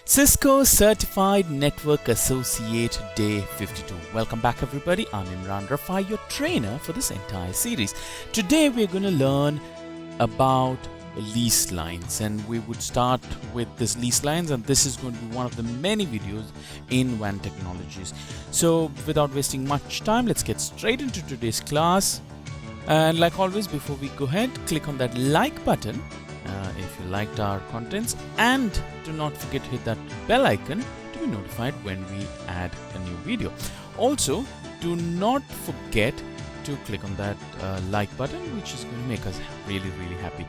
Cisco Certified Network Associate Day 52. Welcome back everybody, I'm Imran Rafai, your trainer for this entire series. Today we're going to learn about leased lines, and we would start with this leased lines, and this is going to be one of the many videos in WAN technologies. So without wasting much time, let's get straight into today's class. And like always, before we go ahead, click on that like button if you liked our contents, and do not forget to hit that bell icon to be notified when we add a new video. Also, do not forget to click on that like button, which is going to make us really happy.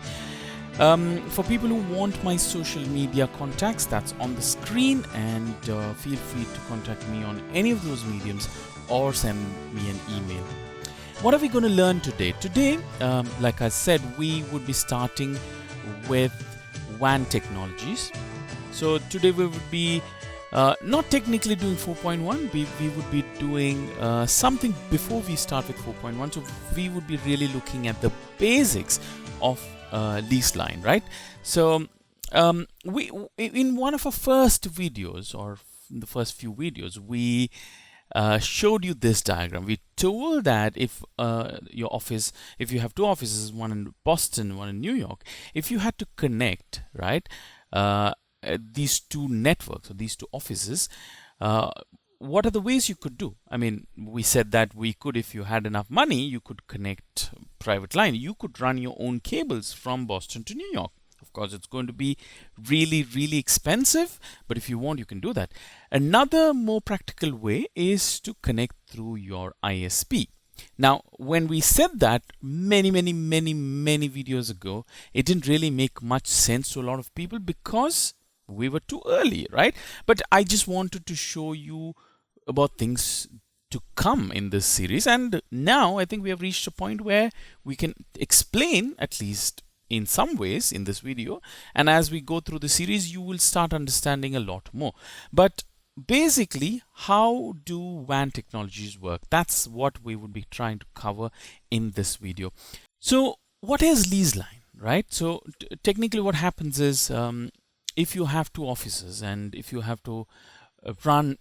For people who want my social media contacts, that's on the screen, and feel free to contact me on any of those mediums or send me an email. What are we going to learn today? Today, like I said, we would be starting with WAN technologies. So today we would be not technically doing 4.1, we would be doing something before we start with 4.1. So we would be really looking at the basics of leased line, right? So we in one of our first videos, or in the first few videos, we showed you this diagram. We told that if your office, if you have two offices, one in Boston, one in New York, if you had to connect, right, these two networks or these two offices, what are the ways you could do? I mean, we said that we could, if you had enough money, you could connect private line. You could run your own cables from Boston to New York. Of course, it's going to be really expensive, but if you want, you can do that. Another more practical way is to connect through your ISP. Now, when we said that many videos ago, it didn't really make much sense to a lot of people because we were too early, right? But I just wanted to show you about things to come in this series, and now I think we have reached a point where we can explain, at least in some ways, in this video, and as we go through the series you will start understanding a lot more. But basically, how do WAN technologies work? That's what we would be trying to cover in this video. So what is leased line, right? So technically what happens is, if you have two offices and if you have to run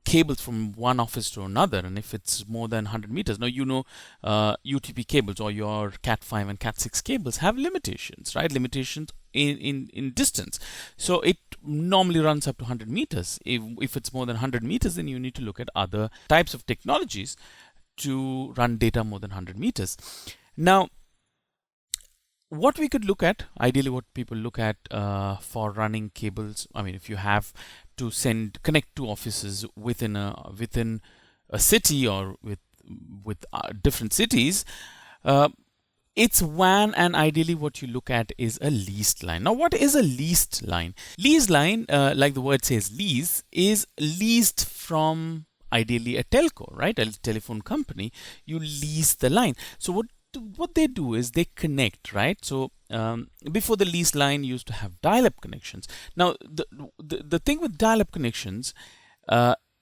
cables from one office to another, and if it's more than 100 meters, now you know UTP cables or your Cat5 and Cat6 cables have limitations, right? Limitations in distance. So it normally runs up to 100 meters. If it's more than 100 meters, then you need to look at other types of technologies to run data more than 100 meters. Now, what we could look at, ideally what people look at for running cables, I mean, if you have to connect two offices within a city or with different cities, it's WAN, and ideally what you look at is a leased line. Now, what is a leased line? Leased line, like the word says, lease, is leased from ideally a telco, right? A telephone company. You lease the line. So what they do is they connect, right? So before the leased line used to have dial-up connections. Now the thing with dial-up connections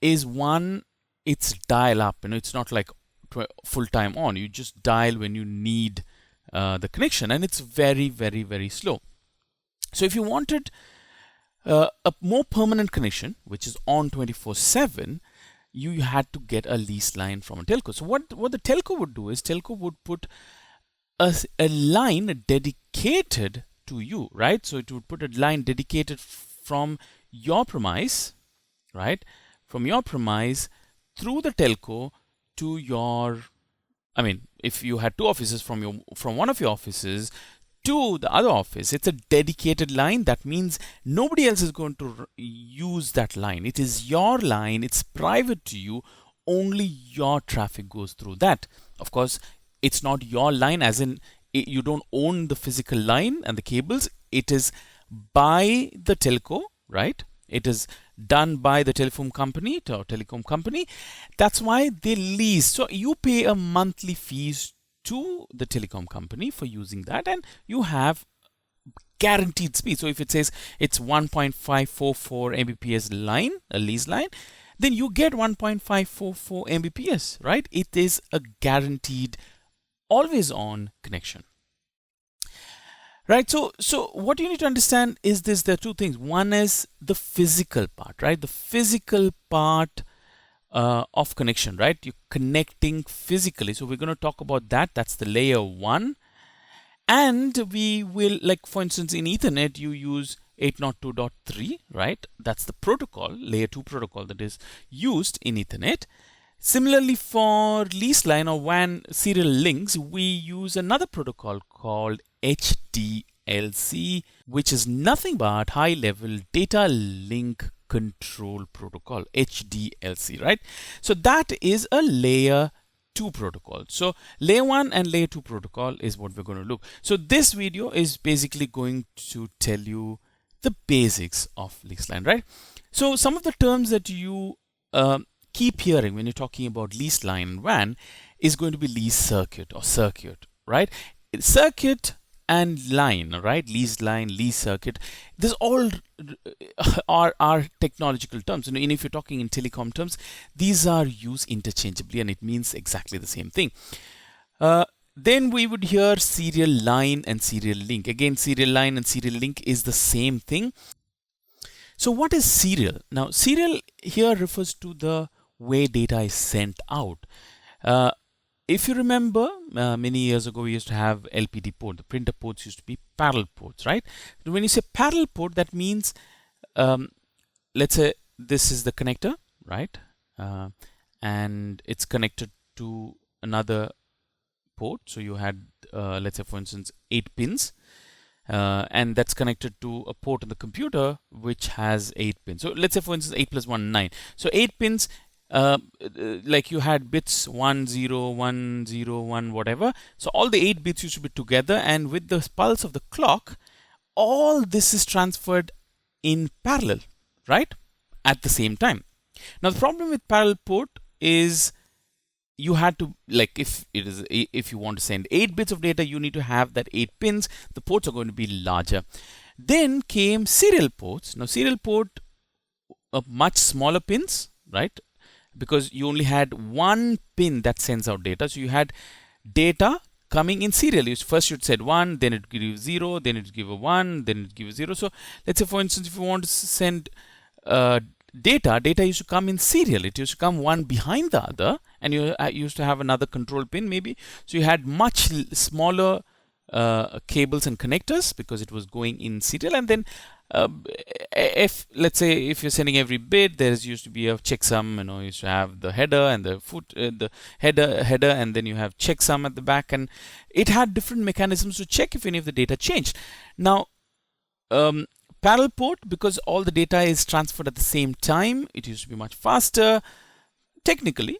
is, one, it's dial-up, it's not like full-time on. You just dial when you need the connection, and it's very slow. So if you wanted a more permanent connection, which is on 24/7, you had to get a leased line from a telco. So what the telco would do is, telco would put a line dedicated to you, right? So it would put a line dedicated from your premise, right? From your premise through the telco to your, I mean, if you had two offices, from one of your offices to the other office, it's a dedicated line. That means nobody else is going to use that line. It is your line, it's private to you, only your traffic goes through that. Of course, it's not your line, as in you don't own the physical line and the cables. It is by the telco, right? It is done by the telecom company. That's why they lease. So you pay a monthly fees to the telecom company for using that, and you have guaranteed speed. So if it says it's 1.544 Mbps line, a leased line, then you get 1.544 Mbps, right? It is a guaranteed, always on connection. Right. So what you need to understand is this: there are two things. One is the physical part, right? The physical part of connection, right? You're connecting physically. So we're going to talk about that. That's the layer one. And we will, like for instance, in Ethernet, you use 802.3, right? That's the protocol, layer 2 protocol that is used in Ethernet. Similarly, for leased line or WAN serial links, we use another protocol called HDLC, which is nothing but high level data link control protocol, HDLC, right? So that is a layer 2 protocol. So layer 1 and layer 2 protocol is what we're going to look. So this video is basically going to tell you the basics of leased line, right? So some of the terms that you keep hearing when you're talking about leased line WAN is going to be leased circuit or circuit, right? Circuit and line, right? Leased line, leased circuit. This all are technological terms. And if you're talking in telecom terms, these are used interchangeably and it means exactly the same thing. Then we would hear serial line and serial link. Again, serial line and serial link is the same thing. So what is serial? Now, serial here refers to the way data is sent out. If you remember, many years ago, we used to have LPD port. The printer ports used to be parallel ports, right? When you say parallel port, that means, let's say this is the connector, right? And it's connected to another port. So you had, let's say, for instance, 8 pins. And that's connected to a port on the computer which has 8 pins. So let's say, for instance, 8 plus 1, 9. So 8 pins, like you had bits 1, 0, 1, 0, 1, whatever. So all the 8 bits used to be together, and with the pulse of the clock, all this is transferred in parallel, right? At the same time. Now the problem with parallel port is you had to, like, if you want to send 8 bits of data, you need to have that 8 pins. The ports are going to be larger. Then came serial ports. Now serial port, much smaller pins, right? Because you only had one pin that sends out data. So you had data coming in serial. First you'd said 1, then it give 0, then it give a 1, then it give 0. So let's say, for instance, if you want to send data used to come in serial. It used to come one behind the other, and you used to have another control pin maybe. So you had much smaller cables and connectors because it was going in serial. And then if, let's say, if you're sending every bit, there used to be a checksum. You used to have the header and the the header, and then you have checksum at the back, and it had different mechanisms to check if any of the data changed. Now, parallel port, because all the data is transferred at the same time, it used to be much faster technically.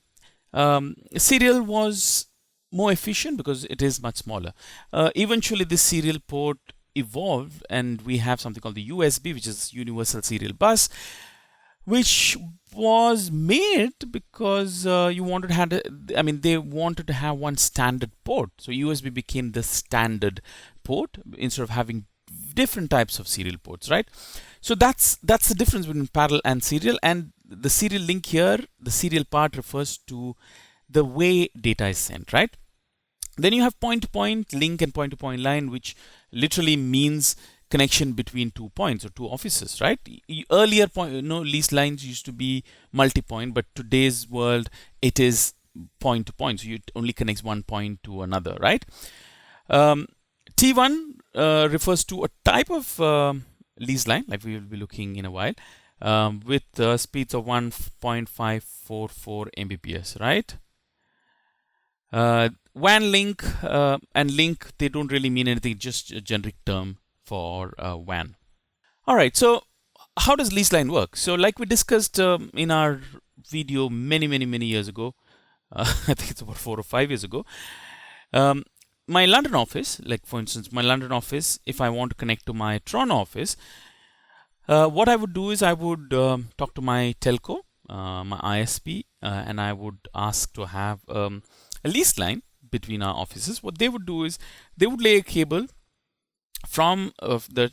Serial was more efficient because it is much smaller. Eventually this serial port evolved, and we have something called the USB, which is Universal Serial Bus, which was made because they wanted to have one standard port. So USB became the standard port instead of having different types of serial ports, right? So that's the difference between parallel and serial. And the serial link here, the serial part refers to the way data is sent, right? Then you have point-to-point link and point-to-point line, which literally means connection between 2 points or 2 offices, right? Earlier leased lines used to be multi-point, but today's world it is point-to-point, so it only connects one point to another, right? T1 refers to a type of leased line, like we will be looking in a while, with speeds of 1.544 Mbps, right? WAN link and link, they don't really mean anything, just a generic term for WAN. All right, so how does leased line work? So like we discussed in our video many years ago, I think it's about 4 or 5 years ago, my London office, like for instance, my London office, if I want to connect to my Toronto office, what I would do is I would talk to my telco, my ISP, and I would ask to have a leased line between our offices. What they would do is they would lay a cable from the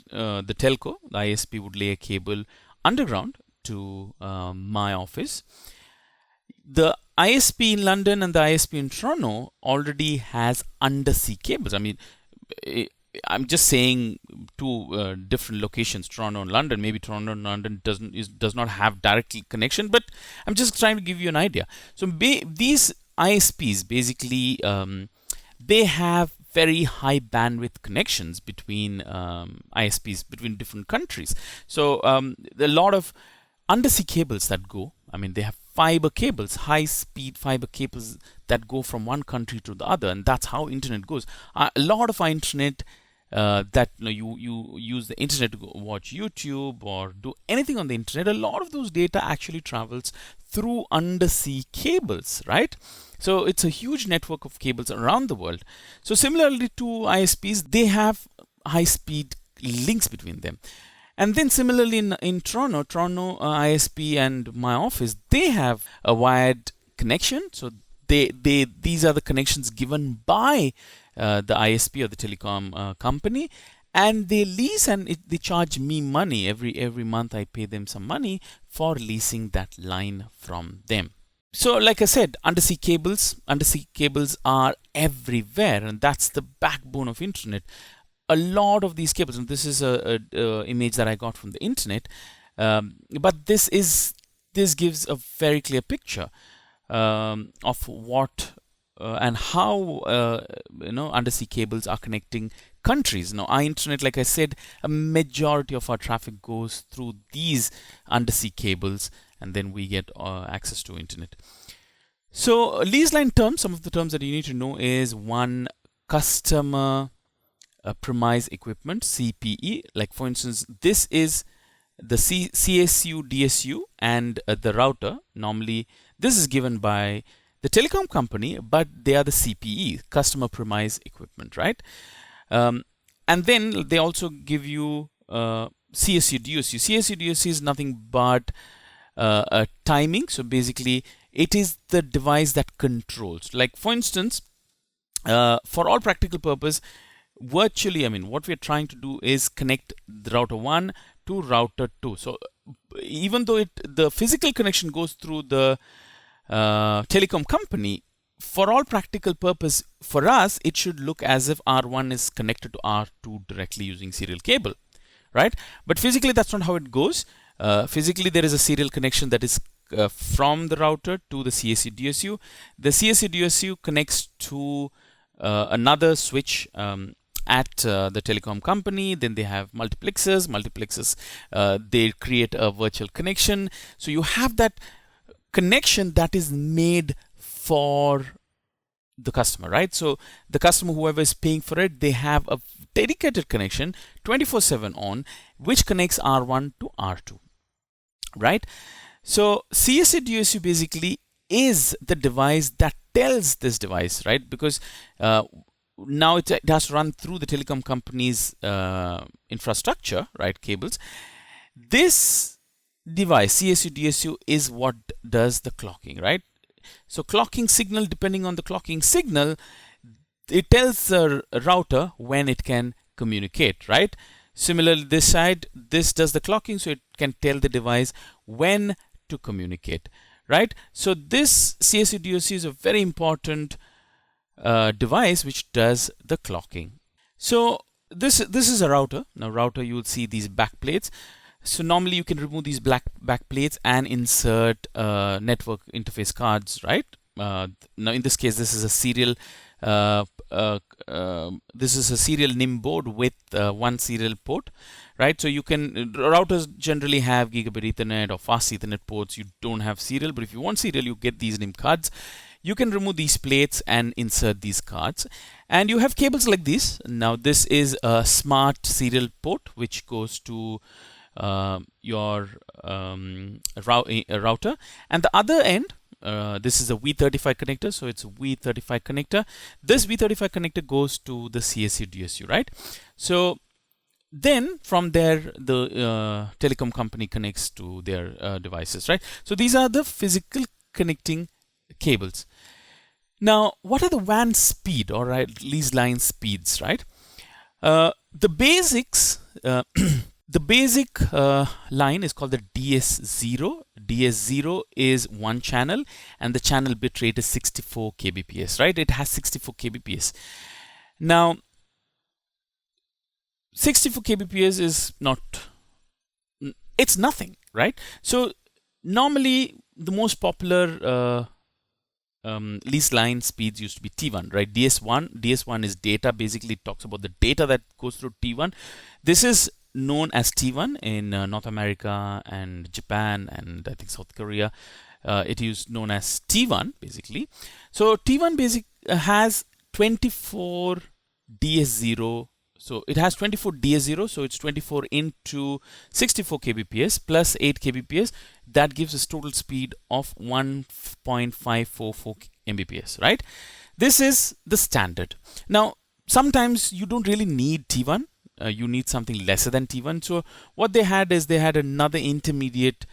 telco. The ISP would lay a cable underground to my office. The ISP in London and the ISP in Toronto already has undersea cables. I mean, I'm just saying two different locations, Toronto and London. Maybe Toronto and London does not have direct connection, but I'm just trying to give you an idea. So these ISPs basically they have very high bandwidth connections between ISPs between different countries. So there are a lot of undersea cables that go. I mean, they have fiber cables, high speed fiber cables that go from one country to the other, and that's how internet goes. A lot of our internet that you use the internet to watch YouTube or do anything on the internet, a lot of those data actually travels through undersea cables, right? So it's a huge network of cables around the world. So similarly to ISPs, they have high speed links between them. And then similarly in Toronto ISP and my office, they have a wired connection. So these are the connections given by the ISP or the telecom company, and they lease and they charge me money every month. I pay them some money for leasing that line from them. So like I said, undersea cables are everywhere, and that's the backbone of internet. A lot of these cables, and this is a image that I got from the internet, but this gives a very clear picture of what and how undersea cables are connecting countries. Now, our internet, like I said, a majority of our traffic goes through these undersea cables, and then we get access to internet. So, lease line terms, some of the terms that you need to know is one, customer premise equipment, CPE. Like for instance, this is the CSU, DSU, and the router. Normally, this is given by the telecom company, but they are the CPE, customer premise equipment, right? And then they also give you CSU, DSU. CSU, DSU is nothing but a timing. So basically, it is the device that controls. Like for instance, for all practical purpose, virtually, I mean, what we're trying to do is connect the router 1 to router 2. So even though the physical connection goes through the telecom company, for all practical purpose, for us, it should look as if R1 is connected to R2 directly using serial cable, right? But physically, that's not how it goes. Physically, there is a serial connection that is from the router to the CSU DSU. The CSU DSU connects to another switch at the telecom company. Then they have multiplexers. They create a virtual connection. So you have that connection that is made for the customer, right? So the customer, whoever is paying for it, they have a dedicated connection 24/7 on, which connects R1 to R2, right? So CSU DSU basically is the device that tells this device, right? Because now it has to run through the telecom company's infrastructure, right? Cables. This device, CSU DSU, is what does the clocking, right? So clocking signal, depending on the clocking signal, it tells the router when it can communicate, right? Similarly, this side, this does the clocking, so it can tell the device when to communicate, right? So this CSU DSU is a very important device which does the clocking. So this is a router. Now router, you will see these back plates. So normally you can remove these back plates and insert network interface cards, right? Now in this case, this is a serial NIM board with one serial port, right? So you can, routers generally have gigabit Ethernet or fast Ethernet ports. You don't have serial, but if you want serial, you get these NIM cards. You can remove these plates and insert these cards, and you have cables like this. Now this is a smart serial port which goes to your router, and the other end, this is a V35 connector, so it's a V35 connector. This V35 connector goes to the CSU DSU, right? So then from there, the telecom company connects to their devices, right? So these are the physical connecting cables. Now, what are the WAN speed, or leased line speeds, right? The basics. The basic line is called the DS0. DS0 is one channel, and the channel bit rate is 64 kbps, right? It has 64 kbps. Now, 64 kbps is not, it's nothing, right? So normally the most popular leased line speeds used to be T1, right? DS1 is data. Basically, it talks about the data that goes through T1. This is known as T1 in North America and Japan and I think South Korea. It is known as T1 basically. So T1 has 24 DS0. So it has 24 DS0, so it's 24 into 64 kbps plus 8 kbps. That gives us total speed of 1.544 mbps, right? This is the standard. Now, sometimes you don't really need T1. You need something lesser than T1. So what they had is they had another intermediate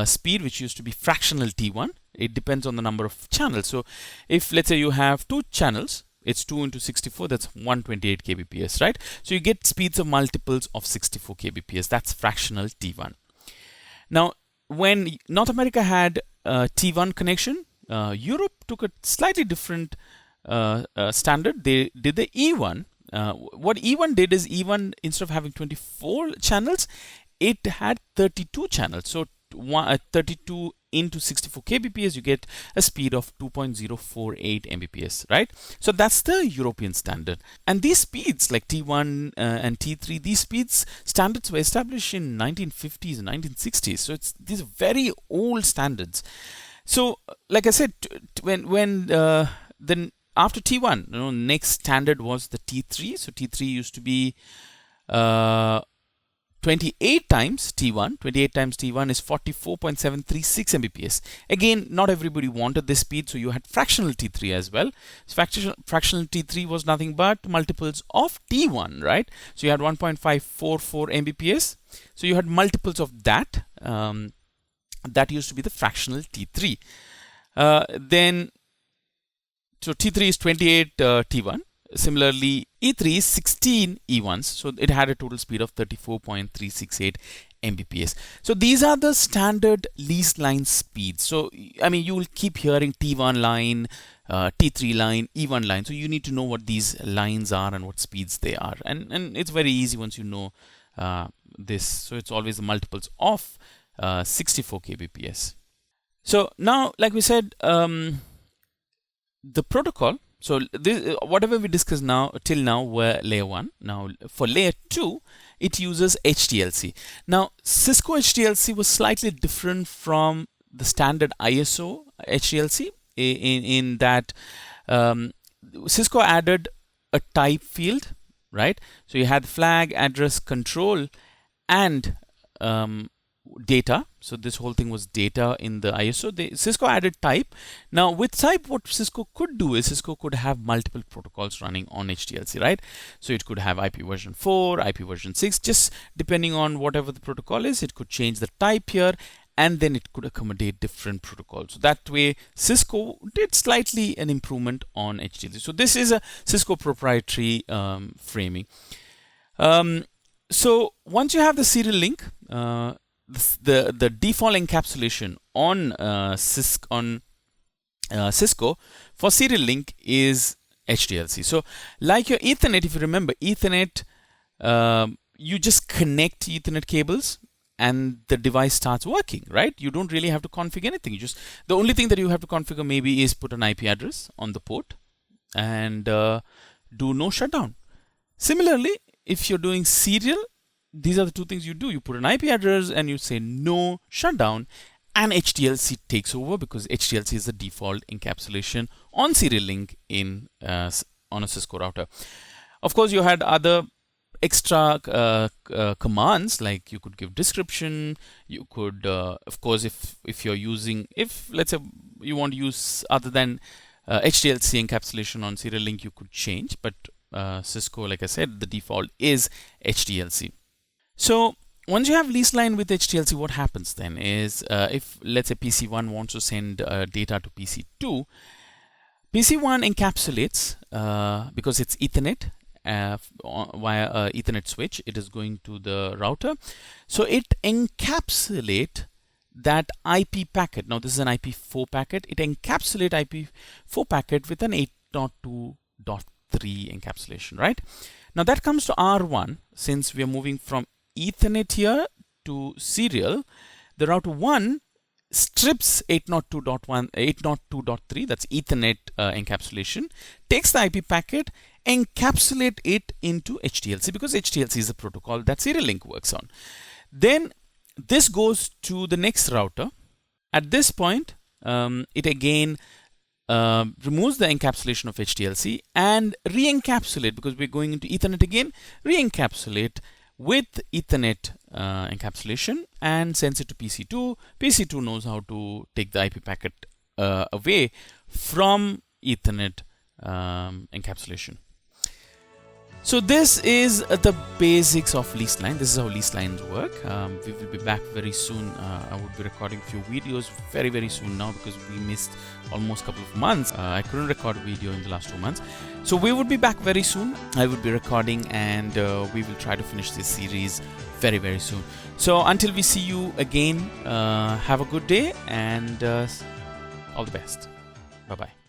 speed, which used to be fractional T1. It depends on the number of channels. So if let's say you have 2 channels, it's 2 into 64, that's 128 kbps, right? So you get speeds of multiples of 64 kbps. That's fractional T1. Now, when North America had T1 connection, Europe took a slightly different standard. They did the E1. What E1 did is E1, instead of having 24 channels, it had 32 channels. So 32 into 64 kbps, you get a speed of 2.048 mbps, right? So that's the European standard. And these speeds like T1 and T3, these speeds standards were established in 1950s and 1960s. So these are very old standards. So like I said, when then after T1, next standard was the T3. So T3 used to be 28 times T1. 28 times T1 is 44.736 mbps. Again, not everybody wanted this speed, so you had fractional T3 as well. So fractional T3 was nothing but multiples of T1, right? So you had 1.544 mbps. So you had multiples of that. That used to be the fractional T3. So T3 is 28 T1. Similarly, E3 is 16 E1s, so it had a total speed of 34.368 Mbps. So these are the standard leased line speeds. So I mean, you will keep hearing T1 line, T3 line, E1 line. So you need to know what these lines are and what speeds they are. And it's very easy once you know this. So it's always the multiples of 64 kbps. So now, like we said, the protocol. So this, whatever we discussed now till now were layer 1. Now for layer 2, it uses HTLC. Now Cisco HTLC was slightly different from the standard ISO HTLC in that Cisco added a type field, right? So you had flag, address, control, and data. So this whole thing was data in the ISO. Cisco added type. Now with type, what Cisco could do is Cisco could have multiple protocols running on HTLC, right? So it could have IP version 4, IP version 6, just depending on whatever the protocol is, it could change the type here, and then it could accommodate different protocols. So that way Cisco did slightly an improvement on HTLC. So this is a Cisco proprietary framing. So once you have the serial link, the default encapsulation on Cisco for serial link is HTLC. So like your Ethernet, if you remember Ethernet, you just connect Ethernet cables and the device starts working, right? You don't really have to configure anything. The only thing that you have to configure maybe is put an IP address on the port and do no shutdown. Similarly, if you're doing serial, these are the two things you do. You put an IP address and you say no shutdown, and HTLC takes over because HTLC is the default encapsulation on serial link on a Cisco router. Of course, you had other extra commands, like you could give description. You could, of course, if let's say you want to use other than HTLC encapsulation on serial link, you could change. But Cisco, like I said, the default is HTLC. So once you have leased line with HTLC, what happens then is if let's say PC1 wants to send data to PC2, PC1 encapsulates because it's Ethernet via a Ethernet switch. It is going to the router, so it encapsulates that IP packet. Now this is an IP4 packet. It encapsulates IP4 packet with an 8.2.3 encapsulation, right? Now that comes to R1. Since we are moving from Ethernet here to serial, the router 1 strips 802.3, that's Ethernet encapsulation, takes the IP packet, encapsulate it into HTLC, because HTLC is the protocol that serial link works on. Then this goes to the next router. At this point, it again removes the encapsulation of HTLC and re-encapsulate, because we're going into Ethernet again, re-encapsulate with Ethernet encapsulation and sends it to PC2. PC2 knows how to take the IP packet away from Ethernet encapsulation. So this is the basics of leased line. This is how leased lines work. We will be back very soon. I would be recording a few videos very soon now, because we missed almost a couple of months. I couldn't record a video in the last 2 months. So we would be back very soon. I would be recording, and we will try to finish this series very soon. So until we see you again, have a good day, and all the best. Bye-bye.